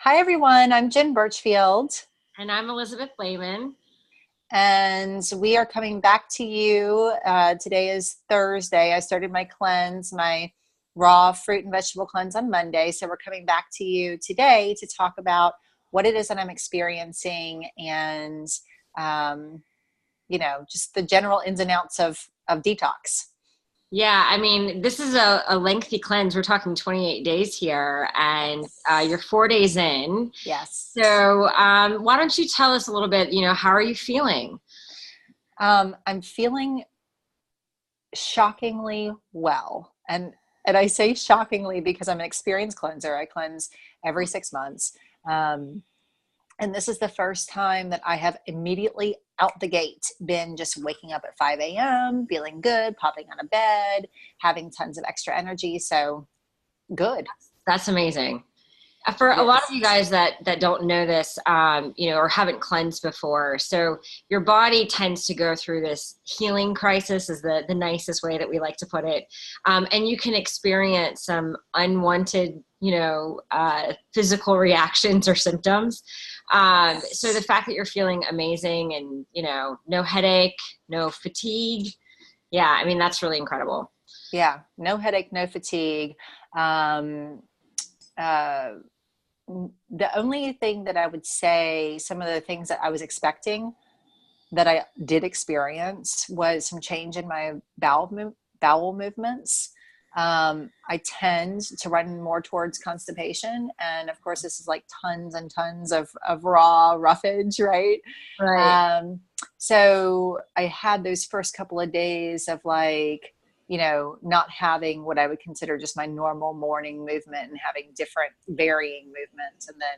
Hi, everyone. I'm Jen Burchfield, And I'm Elizabeth Layman. and we are coming back to you. Today is Thursday. I started my cleanse, my raw fruit and vegetable cleanse on Monday. So we're coming back to you today to talk about what it is that I'm experiencing and, um, just the general ins and outs of detox. Yeah, I mean, this is a lengthy cleanse. We're talking 28 days here, and you're 4 days in. Yes. So, why don't you tell us a little bit, how are you feeling? I'm feeling shockingly well. And I say shockingly because I'm an experienced cleanser. I cleanse every 6 months. Um, and this is the first time that I have immediately out the gate been just waking up at 5 a.m., feeling good, popping out of bed, having tons of extra energy. So good. That's amazing. For It a lot is. of you guys that don't know this, or haven't cleansed before, so your body tends to go through this healing crisis, is the nicest way that we like to put it, and you can experience some unwanted, physical reactions or symptoms. So the fact that you're feeling amazing and no headache, no fatigue, yeah, I mean that's really incredible. Yeah. No headache, no fatigue. Um, uh, the only thing that I would say, some of the things that I was expecting that I did experience was some change in my bowel movements. I tend to run more towards constipation. And of course, this is like tons and tons of raw roughage, right? Right. Um, so I had those first couple of days of like, not having what I would consider just my normal morning movement and having different varying movements, and then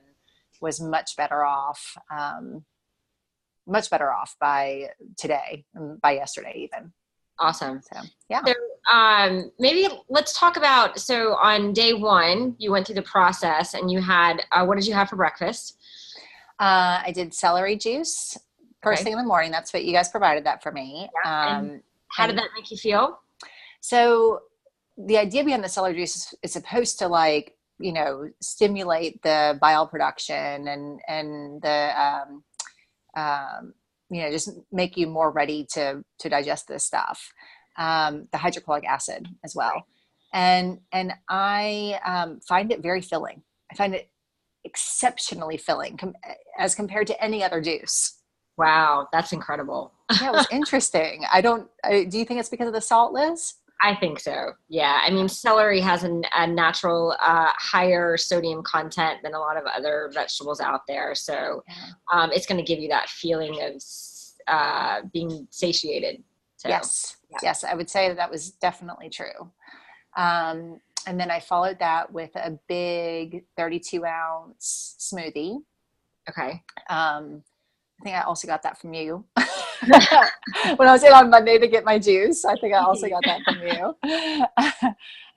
was much better off by today, by yesterday even. Awesome. So yeah. So maybe let's talk about, so on day one, you went through the process and you had, what did you have for breakfast? I did celery juice first Okay. thing in the morning. That's what you guys provided that for me. Yeah. And how did And that make you feel? so the idea behind the celery juice is supposed to, like, stimulate the bile production and the just make you more ready to digest this stuff. The hydrochloric acid as Right. well. And I find it very filling. I find it exceptionally filling as compared to any other juice. Wow, that's incredible. Yeah, it was interesting. Do you think it's because of the salt, Liz? I think so. Yeah. I mean, celery has a natural higher sodium content than a lot of other vegetables out there. So Yeah. it's going to give you that feeling of being satiated. So, Yes. yeah. Yes, I would say that was definitely true. And then I followed that with a big 32-ounce smoothie. Okay. I think I also got that from you. When I was in on Monday to get my juice, I think I also got that from you.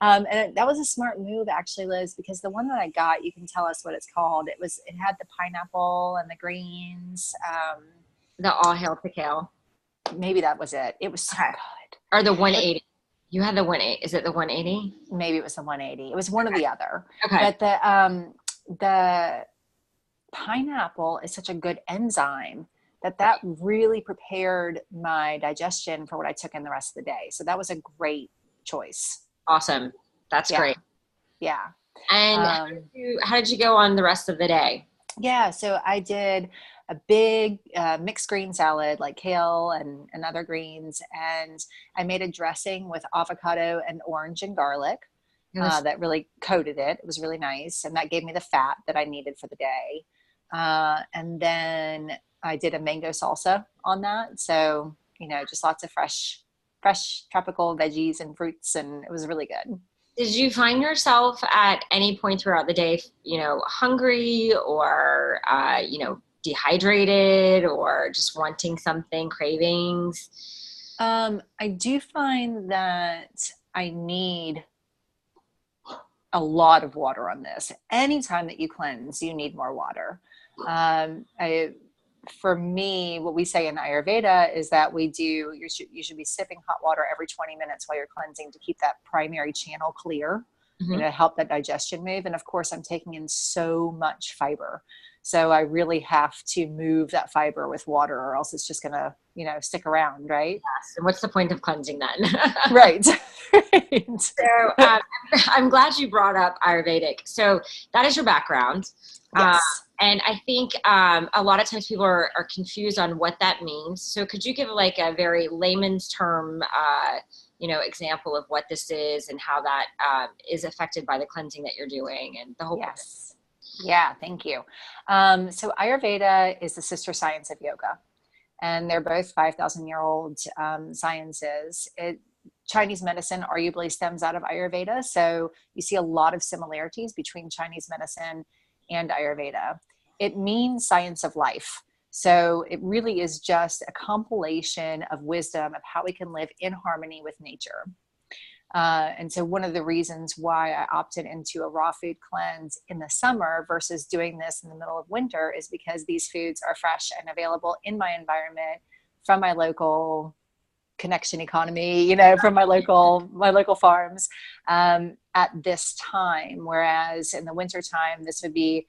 That was a smart move, actually, Liz, because the one that I got, you can tell us what it's called. It had the pineapple and the greens. The all hail to kale. Maybe that was it. It was so Okay. good. Or the But 180. You had the 180. Is it the 180? maybe it was the 180. It was one or the other. Okay. But the pineapple is such a good enzyme that Right. really prepared my digestion for what I took in the rest of the day. So that was a great choice. Awesome. That's Yeah. great. Yeah. And Um, how did you go on the rest of the day? yeah. So I did a big mixed green salad, like kale and other greens. And I made a dressing with avocado and orange and garlic. It was That really coated it. It was really nice. And that gave me the fat that I needed for the day. And then I did a mango salsa on that. So, just lots of fresh tropical veggies and fruits. And it was really good. Did you find yourself at any point throughout the day, hungry or, dehydrated or just wanting something, cravings? I do find that I need a lot of water on this. Anytime that you cleanse, you need more water. For me, what we say in Ayurveda is that you should be sipping hot water every 20 minutes while you're cleansing to keep that primary channel clear. Mm-hmm. help that digestion move. And of course, I'm taking in so much fiber. So I really have to move that fiber with water, or else it's just going to, stick around, right? Yes. And what's the point of cleansing then? Right. Right. So I'm glad you brought up Ayurvedic. So that is your background. Yes. And I think a lot of times people are confused on what that means. So could you give like a very layman's term, example of what this is and how that is affected by the cleansing that you're doing and the whole Yes. Yeah, thank you. So Ayurveda is the sister science of yoga, and they're both 5,000-year-old sciences. Chinese medicine arguably stems out of Ayurveda, so you see a lot of similarities between Chinese medicine and Ayurveda. It means science of life. So it really is just a compilation of wisdom of how we can live in harmony with nature. And so one of the reasons why I opted into a raw food cleanse in the summer versus doing this in the middle of winter is because these foods are fresh and available in my environment from my local connection economy, from my local farms at this time. Whereas in the winter time, this would be,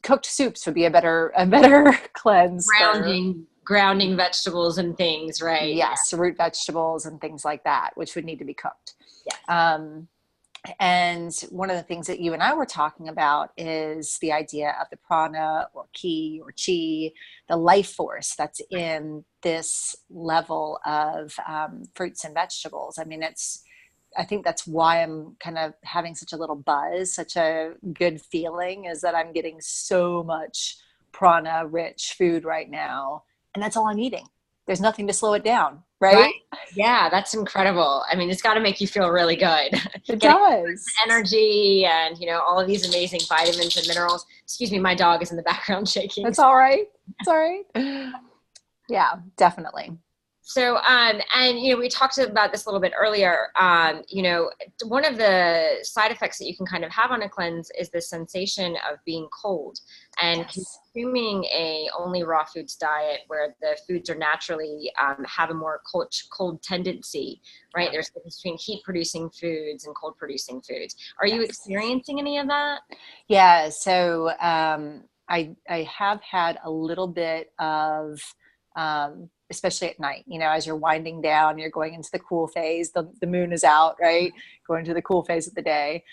cooked soups would be a better cleanse. Grounding vegetables and things, right? Yes, yeah. Root vegetables and things like that, which would need to be cooked. Yes. And one of the things that you and I were talking about is the idea of the prana or ki or chi, the life force that's in this level of fruits and vegetables. I think that's why I'm kind of having such a little buzz, such a good feeling, is that I'm getting so much prana rich food right now. And that's all I'm eating. There's nothing to slow it down, right? Yeah, that's incredible. I mean, it's got to make you feel really good. It does. Energy and, all of these amazing vitamins and minerals. Excuse me, my dog is in the background shaking. That's all right. It's all right. Yeah, definitely. So, and, we talked about this a little bit earlier. One of the side effects that you can kind of have on a cleanse is the sensation of being cold, and yes. consuming a only raw foods diet where the foods are naturally have a more cold tendency, right? There's a difference between heat producing foods and cold producing foods. Are you experiencing any of that? Yeah. So, I have had a little bit of, especially at night, as you're winding down, you're going into the cool phase, the moon is out, right? Going to the cool phase of the day.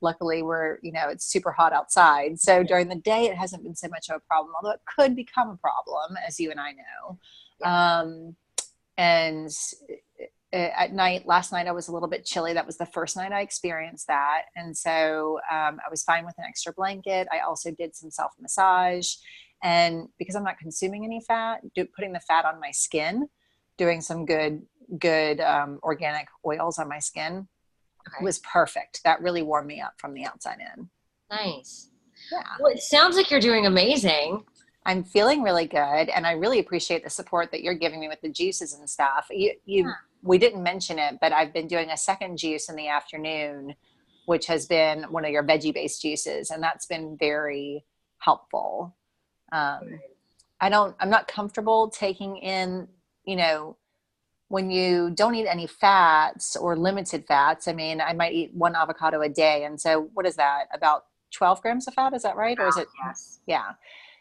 Luckily it's super hot outside. So during the day, it hasn't been so much of a problem, although it could become a problem, as you and I know. And at night, last night, I was a little bit chilly. That was the first night I experienced that. And so I was fine with an extra blanket. I also did some self-massage. And because I'm not consuming any fat, putting the fat on my skin, doing some good organic oils on my skin was perfect. That really warmed me up from the outside in. Nice. Yeah. Well, it sounds like you're doing amazing. I'm feeling really good. And I really appreciate the support that you're giving me with the juices and stuff. We didn't mention it, but I've been doing a second juice in the afternoon, which has been one of your veggie-based juices. And that's been very helpful. I'm not comfortable taking in, when you don't eat any fats or limited fats. I mean, I might eat one avocado a day. And so what is that? About 12 grams of fat? Is that right? Or is it? Yes. Yeah.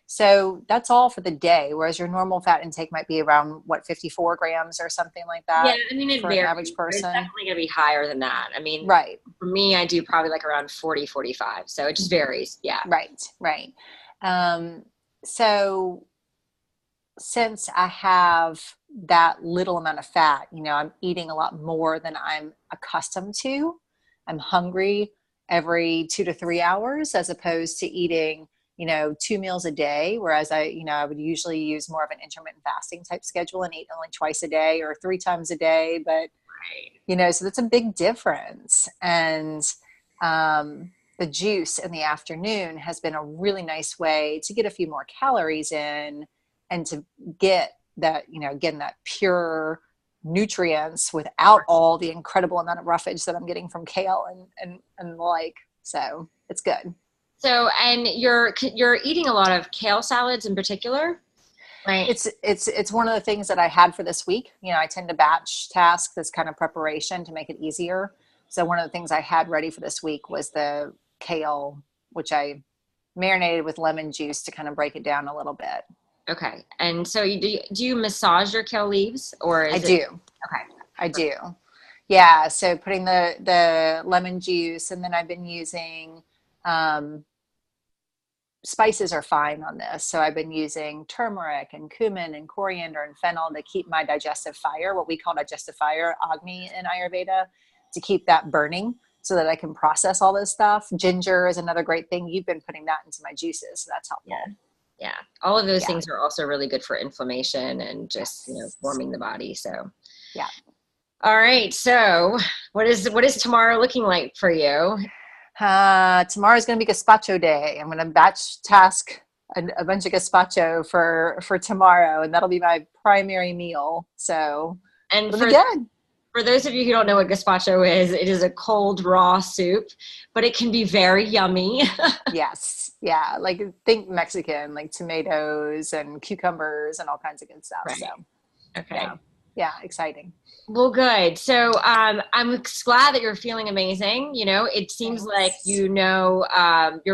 So that's all for the day. Whereas your normal fat intake might be around 54 grams or something like that. Yeah. I mean, it for varies. An average person. It's definitely going to be higher than that. I mean, right. For me, I do probably like around 40, 45. So it just varies. Yeah. Right. So since I have that little amount of fat, I'm eating a lot more than I'm accustomed to. I'm hungry every 2 to 3 hours as opposed to eating, 2 meals a day. Whereas I would usually use more of an intermittent fasting type schedule and eat only twice a day or 3 times a day. But, so that's a big difference. And, the juice in the afternoon has been a really nice way to get a few more calories in and to get that, again, that pure nutrients without all the incredible amount of roughage that I'm getting from kale and the like. So it's good. So, and you're eating a lot of kale salads in particular? Right. It's one of the things that I had for this week. You know, I tend to batch task this kind of preparation to make it easier. So one of the things I had ready for this week was the kale, which I marinated with lemon juice to kind of break it down a little bit. Okay. And so do you massage your kale leaves, or I is it? do. Okay. I do. Yeah. So putting the lemon juice, and then I've been using um, spices are fine on this. So I've been using turmeric and cumin and coriander and fennel to keep my digestive fire, what we call digestive fire, Agni in Ayurveda, to keep that burning so that I can process all this stuff. Ginger is another great thing. You've been putting that into my juices, so that's helpful. Yeah. Yeah. All of those Yeah. things are also really good for inflammation and just, warming the body. So, yeah. All right. So what is tomorrow looking like for you? Tomorrow's going to be gazpacho day. I'm going to batch task a bunch of gazpacho for tomorrow, and that'll be my primary meal. So And it'll be good. For those of you who don't know what gazpacho is, it is a cold raw soup, but it can be very yummy. Yes. Yeah. Like think Mexican, like tomatoes and cucumbers and all kinds of good stuff. Right. So Okay. yeah. Yeah. Exciting. Well, good. So I'm glad that you're feeling amazing. You know, it seems like, you're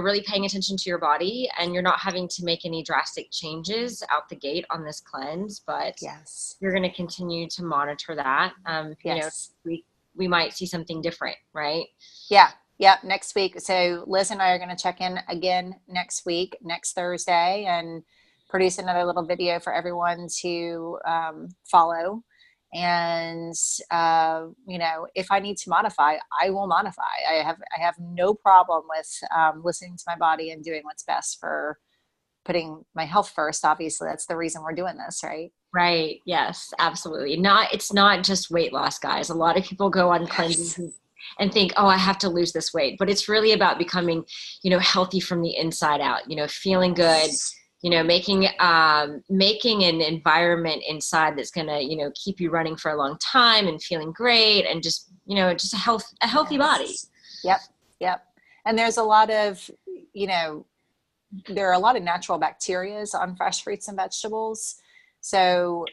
really paying attention to your body, and you're not having to make any drastic changes out the gate on this cleanse, but Yes. you're going to continue to monitor that. Yes. We might see something different, right? Yeah. Yeah. Next week. So Liz and I are going to check in again next week, next Thursday, and produce another little video for everyone to follow. And if I need to modify, I will modify. I have no problem with listening to my body and doing what's best for putting my health first. Obviously, that's the reason we're doing this, right? Right. Yes, absolutely. It's not just weight loss, guys. A lot of people go on cleanses and think, oh, I have to lose this weight, but it's really about becoming, healthy from the inside out, feeling good, making an environment inside that's going to, keep you running for a long time and feeling great, and just, just a healthy body. Yep. Yep. And there's a lot of, there are a lot of natural bacteria on fresh fruits and vegetables. So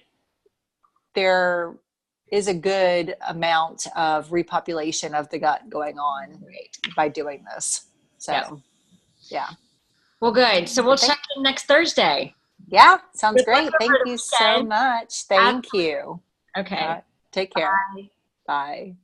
there is a good amount of repopulation of the gut going on by doing this. So, yeah. Well, good. So we'll check in next Thursday. Yeah, sounds great. Thank you so much. Thank you. Okay. Take care. Bye. Bye.